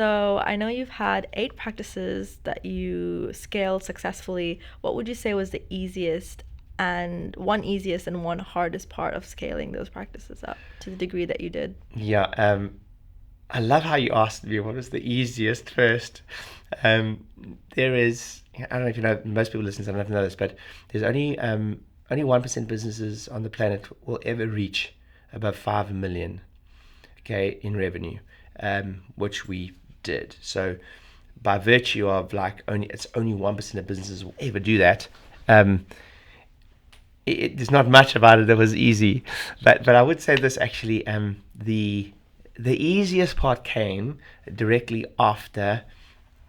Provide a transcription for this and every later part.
So I know you've had 8 practices that you scaled successfully. What would you say was the easiest and one hardest part of scaling those practices up to the degree that you did? Yeah, I love how you asked me what was the easiest first. Um, there is, I don't know if you know, most people listen to this, I don't know this, but there's only 1% businesses on the planet will ever reach above 5 million, okay, in revenue, which we did. So by virtue of like it's only 1% of businesses will ever do that. Um, there's not much about it that was easy, but I would say this actually. The easiest part came directly after.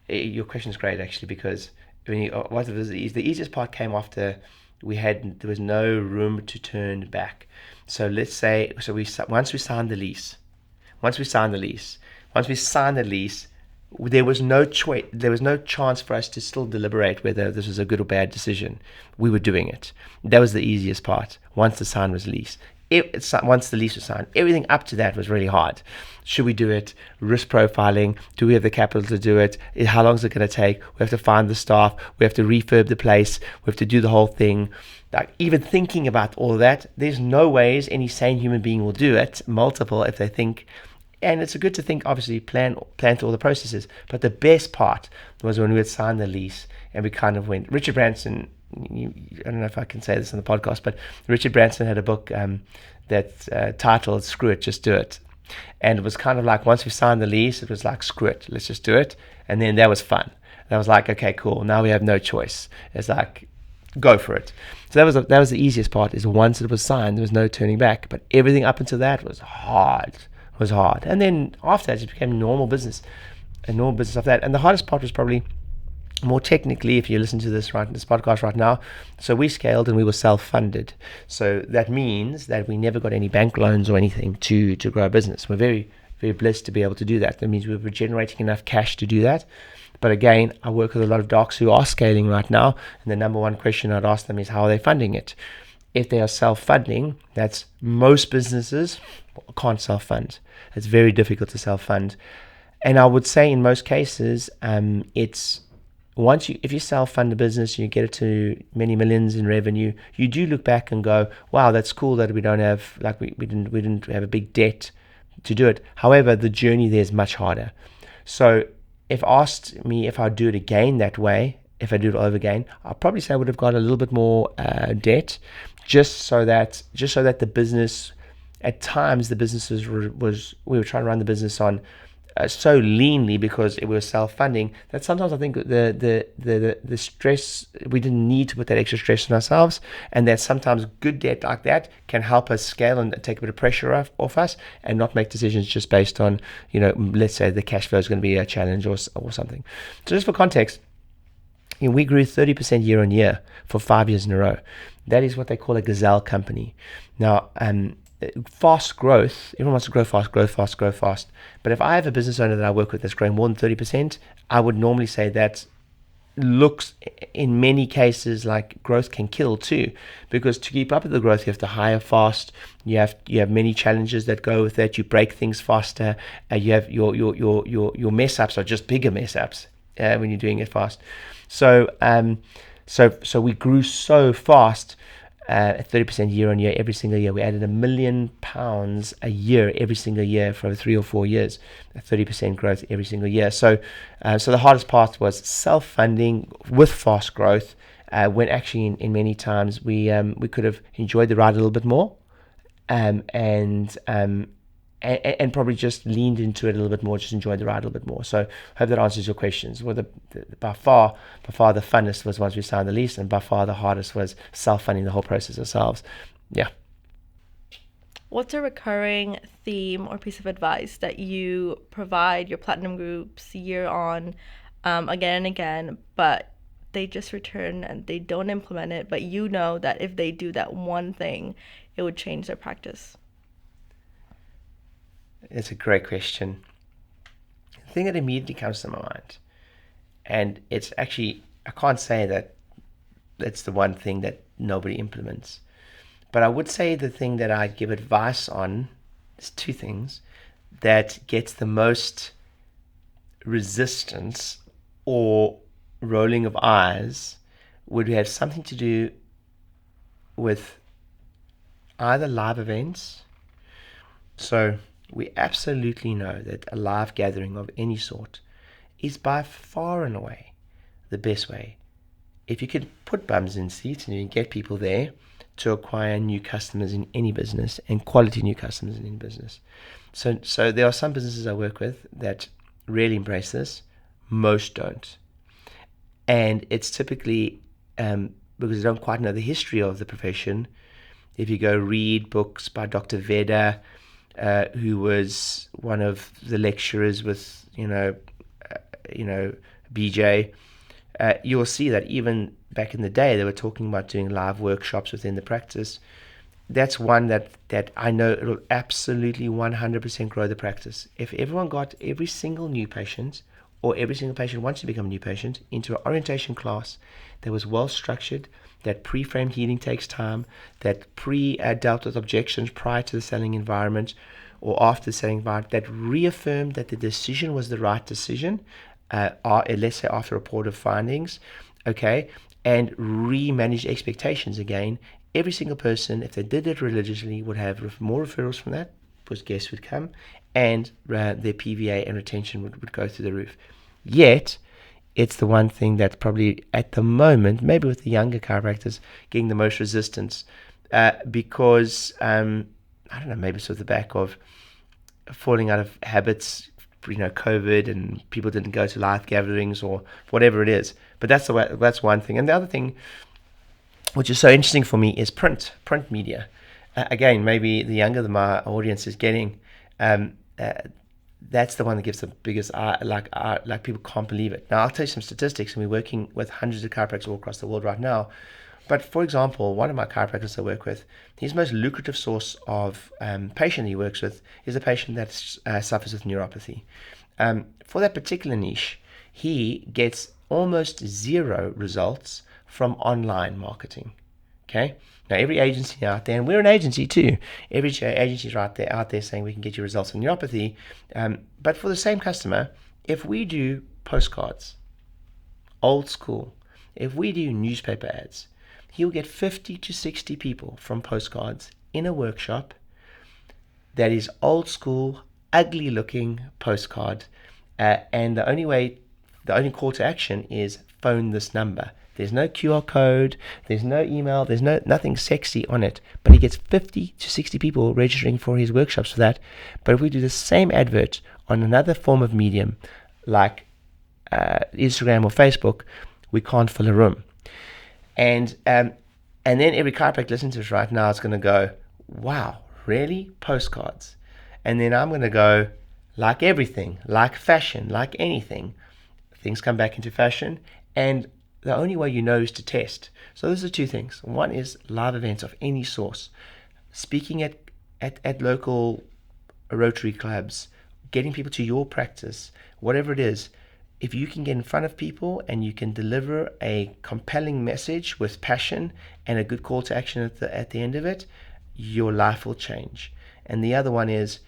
Your question is great actually, because when you what was the easiest part came after there was no room to turn back. So let's say we once we signed the lease, once we signed the lease, once we signed the lease, there was no choice. There was no chance for us to still deliberate whether this was a good or bad decision. We were doing it. That was the easiest part. Once the sign was leased, once the lease was signed, everything up to that was really hard. Should we do it? Risk profiling. Do we have the capital to do it? How long is it going to take? We have to find the staff. We have to refurb the place. We have to do the whole thing. Like, even thinking about all of that, there's no ways any sane human being will do it multiple if they think. And it's good to think, obviously, plan through all the processes. But the best part was when we had signed the lease and we kind of went. Richard Branson, I don't know if I can say this on the podcast, but Richard Branson had a book that titled "Screw It, Just Do It," and it was kind of like once we signed the lease, it was like screw it, let's just do it, and then that was fun. That was like, okay, cool. Now we have no choice. It's like, go for it. So that was the easiest part. Is once it was signed, there was no turning back. But everything up until that was hard. And then after that, it just became a normal business of that. And the hardest part was probably more technically, if you listen to this podcast right now. So we scaled and we were self-funded. So that means that we never got any bank loans or anything to grow our business. We're very, very blessed to be able to do that. That means we were generating enough cash to do that. But again, I work with a lot of docs who are scaling right now, and the number one question I'd ask them is, how are they funding it? If they are self-funding, that's most businesses can't self-fund. It's very difficult to self-fund. And I would say in most cases, it's if you self-fund a business, you get it to many millions in revenue, you do look back and go, wow, that's cool that we don't have, like we didn't have a big debt to do it. However, the journey there is much harder. So if asked me if I'd do it again that way, if I do it over again, I'd probably say I would have got a little bit more debt, just so that the business, at times the businesses we were trying to run the business on so leanly because it was self-funding that sometimes I think the stress, we didn't need to put that extra stress on ourselves, and that sometimes good debt like that can help us scale and take a bit of pressure off us and not make decisions just based on, let's say the cash flow is going to be a challenge or something. So just for context, we grew 30% year on year for 5 years in a row. That is what they call a gazelle company. Now, fast growth, everyone wants to grow fast. But if I have a business owner that I work with that's growing more than 30%, I would normally say that looks in many cases like growth can kill too, because to keep up with the growth you have to hire fast, you have many challenges that go with that, you break things faster, you have your mess ups are just bigger mess ups when you're doing it fast. So we grew so fast, 30% year on year every single year. We added £1 million a year every single year for 3 or 4 years, 30% growth every single year. So the hardest part was self-funding with fast growth, when actually in many times we could have enjoyed the ride a little bit more, and probably just leaned into it a little bit more, just enjoyed the ride a little bit more. So I hope that answers your questions. Well, by far the funnest was once we signed the lease, and by far the hardest was self-funding the whole process ourselves. Yeah. What's a recurring theme or piece of advice that you provide your platinum groups year on, again and again, but they just return and they don't implement it, but you know that if they do that one thing, it would change their practice? It's a great question. The thing that immediately comes to my mind, and it's actually, I can't say that it's the one thing that nobody implements, but I would say the thing that I give advice on is two things that gets the most resistance or rolling of eyes would have something to do with either live events. So we absolutely know that a live gathering of any sort is by far and away the best way. If you could put bums in seats and you can get people there to acquire new customers in any business and quality new customers in any business. So there are some businesses I work with that really embrace this. Most don't. And it's typically because they don't quite know the history of the profession. If you go read books by Dr. Rieder, who was one of the lecturers with, BJ, you'll see that even back in the day, they were talking about doing live workshops within the practice. That's one that I know it'll absolutely 100% grow the practice. If everyone got every single new patient, or every single patient wants to become a new patient, into an orientation class that was well structured, that pre-framed healing takes time, that dealt with objections prior to the selling environment or after the selling environment, that reaffirmed that the decision was the right decision, let's say after reported findings, okay, and re-manage expectations again. Every single person, if they did it religiously, would have more referrals from that, because guests would come, and their PVA and retention would go through the roof. Yet, it's the one thing that's probably at the moment, maybe with the younger chiropractors, getting the most resistance, because I don't know, maybe it's with the back of falling out of habits, COVID, and people didn't go to live gatherings or whatever it is. But that's one thing. And the other thing, which is so interesting for me, is print media. Again, maybe the younger my audience is getting, that's the one that gives the biggest like people can't believe it. Now, I'll tell you some statistics, and we're working with hundreds of chiropractors all across the world right now. But for example, one of my chiropractors I work with, his most lucrative source of patient he works with is a patient that suffers with neuropathy. For that particular niche, he gets almost zero results from online marketing. Okay. Now, every agency out there, and we're an agency too, every agency is out there saying we can get you results in neuropathy. But for the same customer, if we do postcards, old school, if we do newspaper ads, he'll get 50 to 60 people from postcards in a workshop that is old school, ugly looking postcard. And the only call to action is phone this number. There's no QR code, there's no email, there's nothing sexy on it. But he gets 50 to 60 people registering for his workshops for that. But if we do the same advert on another form of medium, like Instagram or Facebook, we can't fill a room. And then every chiropractor listening to us right now is going to go, wow, really? Postcards? And then I'm going to go, like everything, like fashion, like anything, things come back into fashion, and the only way you know is to test. So those are two things. One is live events of any source, speaking at local Rotary clubs, getting people to your practice, whatever it is. If you can get in front of people and you can deliver a compelling message with passion and a good call to action at the end of it, your life will change. And the other one is,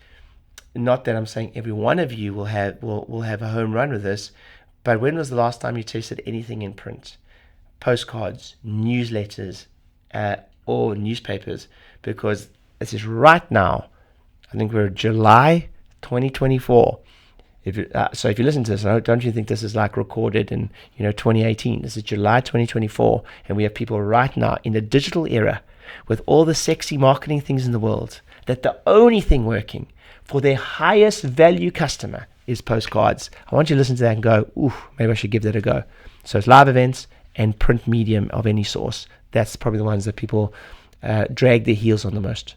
not that I'm saying every one of you will have a home run with this, but when was the last time you tested anything in print? Postcards, newsletters, or newspapers? Because this is right now. I think we're July 2024. So if you listen to this, don't you think this is like recorded in 2018? This is July 2024, and we have people right now in the digital era with all the sexy marketing things in the world, that the only thing working for their highest value customer is postcards. I want you to listen to that and go, ooh, maybe I should give that a go. So it's live events and print medium of any source. That's probably the ones that people drag their heels on the most.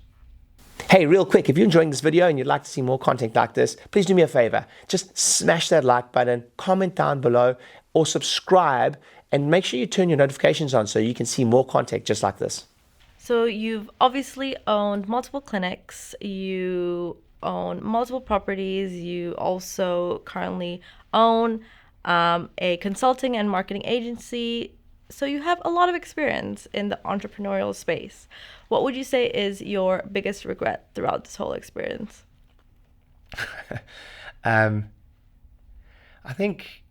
Hey, real quick, if you're enjoying this video and you'd like to see more content like this, please do me a favor. Just smash that like button, comment down below, or subscribe, and make sure you turn your notifications on so you can see more content just like this. So you've obviously owned multiple clinics, you own multiple properties, you also currently own a consulting and marketing agency. So you have a lot of experience in the entrepreneurial space. What would you say is your biggest regret throughout this whole experience? I I think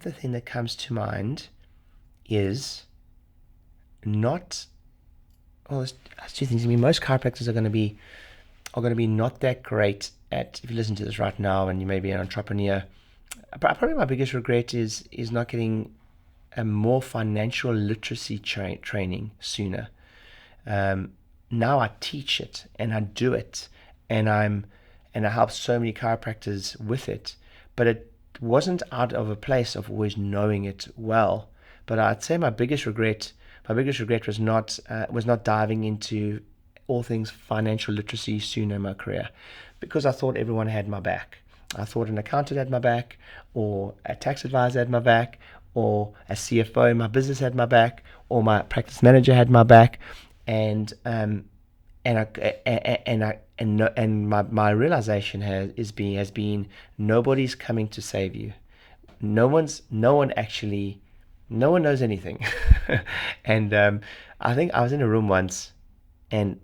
the thing that comes to mind is not. Well, there's two things. I mean, most chiropractors are going to be not that great at. If you listen to this right now and you may be an entrepreneur, probably my biggest regret is not getting a more financial literacy training sooner. Now I teach it and I do it, and I help so many chiropractors with it, but it wasn't out of a place of always knowing it well. But I'd say my biggest regret was not diving into all things financial literacy sooner in my career, because I thought everyone had my back. I thought an accountant had my back, or a tax advisor had my back, or a CFO in my business had my back, or my practice manager had my back, and my realization has been nobody's coming to save you. No one knows anything. And I think I was in a room once, and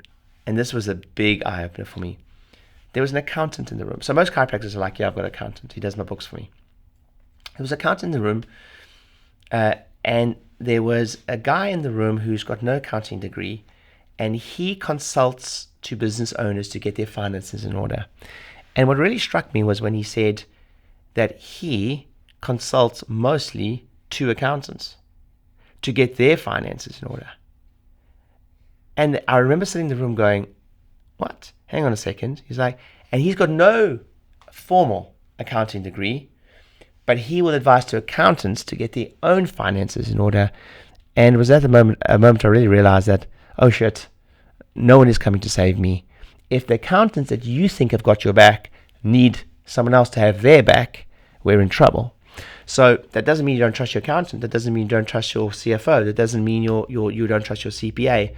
this was a big eye opener for me. There was an accountant in the room. So most chiropractors are like, yeah, I've got an accountant. He does my books for me. There was an accountant in the room, and there was a guy in the room who's got no accounting degree, and he consults to business owners to get their finances in order. And what really struck me was when he said that he consults mostly to accountants to get their finances in order. And I remember sitting in the room going, what? Hang on a second. He's like, and he's got no formal accounting degree, but he will advise to accountants to get their own finances in order. And it was at a moment I really realized that, oh shit, no one is coming to save me. If the accountants that you think have got your back need someone else to have their back, we're in trouble. So that doesn't mean you don't trust your accountant. That doesn't mean you don't trust your CFO. That doesn't mean you don't trust your CPA.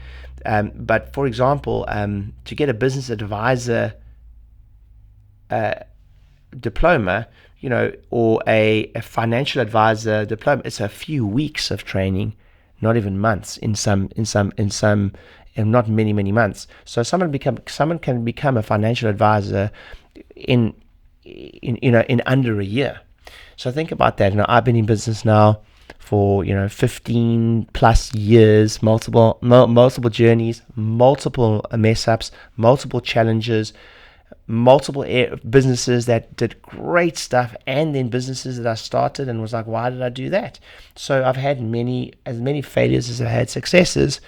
But for example, to get a business advisor diploma, or a financial advisor diploma, it's a few weeks of training, not even months. In some, and not many months. So someone can become a financial advisor in under a year. So think about that. I've been in business now for 15 plus years, multiple journeys, multiple mess ups, multiple challenges, multiple businesses that did great stuff, and then businesses that I started and was like, why did I do that? So I've had as many failures as I've had successes.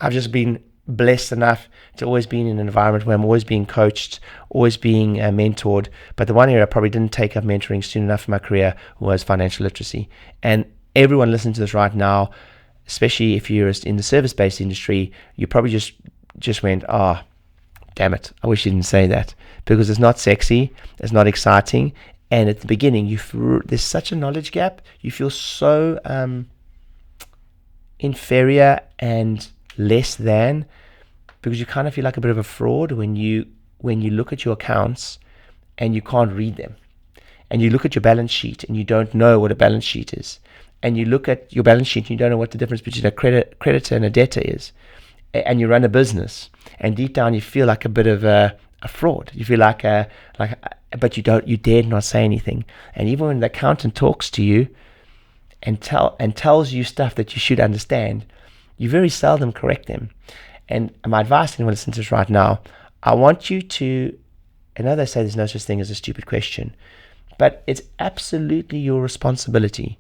I've just been blessed enough to always be in an environment where I'm always being coached, always being mentored. But the one area I probably didn't take up mentoring soon enough in my career was financial literacy. And everyone listening to this right now, especially if you're in the service-based industry, you probably just went, oh, damn it, I wish you didn't say that, because it's not sexy, it's not exciting, and at the beginning there's such a knowledge gap. You feel so inferior and less than, because you kind of feel like a bit of a fraud when you look at your accounts and you can't read them, and you look at your balance sheet and you don't know what a balance sheet is, and you look at your balance sheet and you don't know what the difference between a creditor and a debtor is, and you run a business, and deep down you feel like a bit of a fraud. You feel but you dared not say anything. And even when the accountant talks to you and tells you stuff that you should understand, you very seldom correct them. And my advice to anyone listening to this right now, I want you to, I know they say there's no such thing as a stupid question, but it's absolutely your responsibility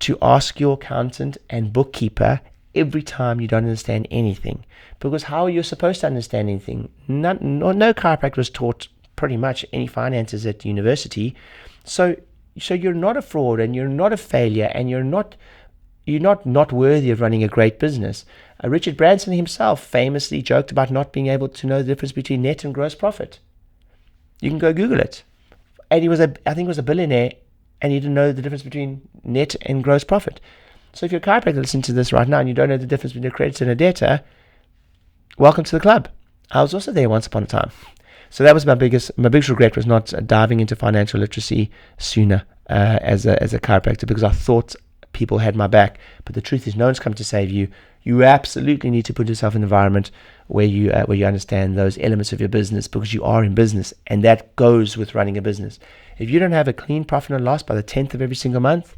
to ask your accountant and bookkeeper every time you don't understand anything. Because how are you supposed to understand anything? No chiropractor was taught pretty much any finances at university. So you're not a fraud, and you're not a failure, and you're not worthy of running a great business. Richard Branson himself famously joked about not being able to know the difference between net and gross profit. You can go Google it. And I think he was a billionaire, and he didn't know the difference between net and gross profit. So if you're a chiropractor listening to this right now and you don't know the difference between a creditor and a debtor, welcome to the club. I was also there once upon a time. So that was my biggest regret, was not diving into financial literacy sooner as a chiropractor, because I thought people had my back. But the truth is, no one's come to save you. You absolutely need to put yourself in an environment where you understand those elements of your business, because you are in business, and that goes with running a business. If you don't have a clean profit and loss by the 10th of every single month,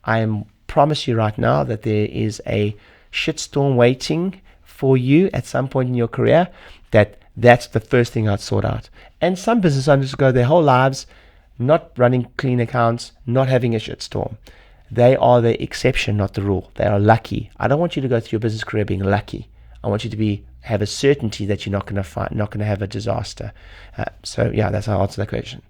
I promise you right now that there is a shitstorm waiting for you at some point in your career. That's the first thing I'd sort out. And some business owners go their whole lives not running clean accounts, not having a shitstorm. They are the exception, not the rule. They are lucky. I don't want you to go through your business career being lucky. I want you to have a certainty that you're not going to have a disaster. So yeah, that's how I answer that question.